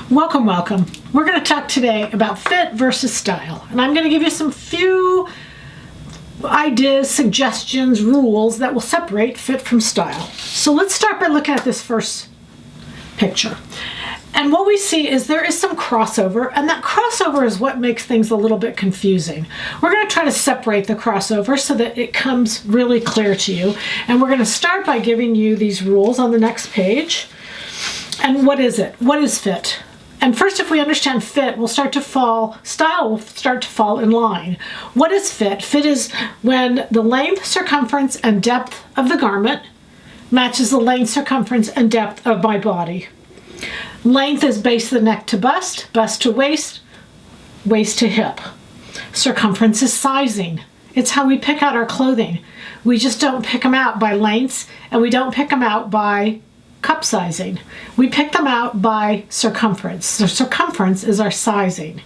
Welcome, welcome. We're going to talk today about fit versus style. And I'm going to give you some few ideas, suggestions, rules that will separate fit from style. So let's start by looking at this first picture. And what we see is there is some crossover, and that crossover is what makes things a little bit confusing. We're going to try to separate the crossover so that it comes really clear to you. And we're going to start by giving you these rules on the next page. And what is it? What is fit? And first, if we understand fit, style will start to fall in line. What is fit? Fit is when the length, circumference, and depth of the garment matches the length, circumference, and depth of my body. Length is base of the neck to bust, bust to waist, waist to hip. Circumference is sizing. It's how we pick out our clothing. We just don't pick them out by lengths, and we don't pick them out by cup sizing. We pick them out by circumference. The circumference is our sizing.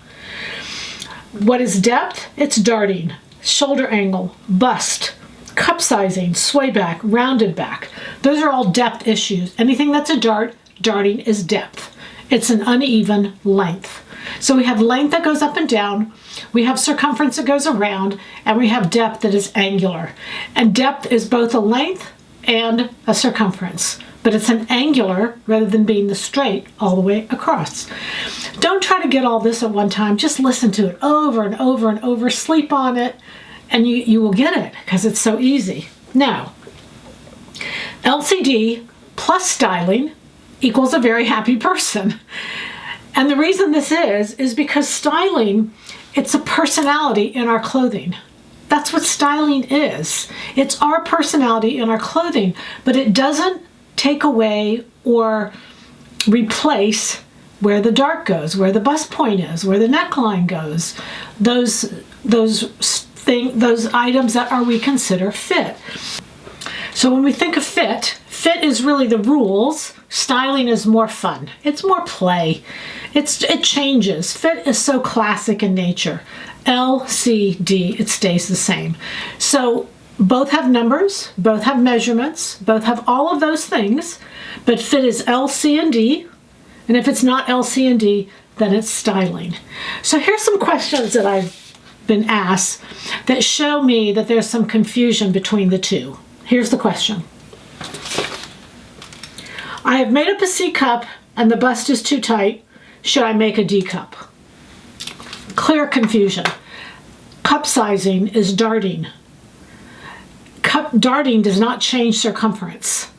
What is depth? It's darting, shoulder angle, bust, cup sizing, sway back, rounded back. Those are all depth issues. Anything that's a darting is depth. It's an uneven length. So we have length that goes up and down, we have circumference that goes around, and we have depth that is angular. And depth is both a length and a circumference, but it's an angular rather than being the straight all the way across. Don't try to get all this at one time. Just listen to it over and over and over. Sleep on it, and you will get it because it's so easy. Now, LCD plus styling equals a very happy person. And the reason this is because styling, it's a personality in our clothing. That's what styling is. It's our personality in our clothing, but it doesn't take away or replace where the dart goes, where the bust point is, where the neckline goes. Those items that we consider fit. So when we think of fit is really the rules. Styling is more fun. It's more play. It changes. Fit is so classic in nature. L, C, D, it stays the same. So both have numbers, both have measurements, both have all of those things, but fit is L, C, and D. And if it's not L, C, and D, then it's styling. So here's some questions that I've been asked that show me that there's some confusion between the two. Here's the question. I have made up a C cup and the bust is too tight. Should I make a D cup? Clear confusion. Cup sizing is darting. Cup darting does not change circumference.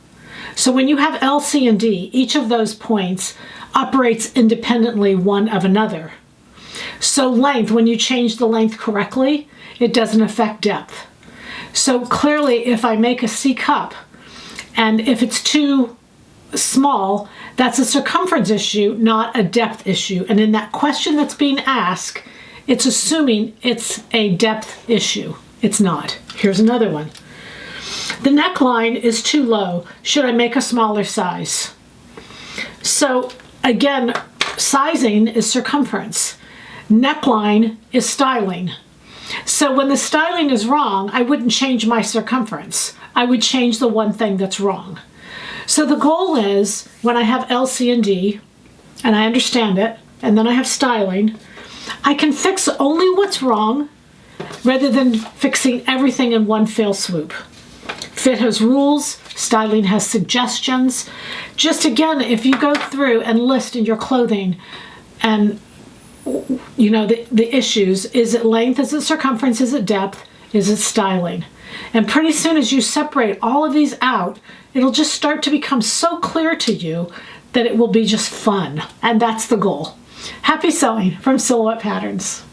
So when you have L, C, and D, each of those points operates independently one of another. So length, when you change the length correctly, it doesn't affect depth. So clearly, if I make a C cup, and if it's too small, that's a circumference issue, not a depth issue. And in that question that's being asked, it's assuming it's a depth issue. It's not. Here's another one. The neckline is too low. Should I make a smaller size? So again, sizing is circumference. Neckline is styling. So when the styling is wrong, I wouldn't change my circumference. I would change the one thing that's wrong. So the goal is, when I have L, C, and D, and I understand it, and then I have styling, I can fix only what's wrong rather than fixing everything in one fell swoop. Fit has rules, styling has suggestions. Just again, if you go through and list in your clothing and you know the issues, is it length, is it circumference, is it depth, is it styling? And pretty soon as you separate all of these out, it'll just start to become so clear to you that it will be just fun. And that's the goal. Happy sewing from Silhouette Patterns.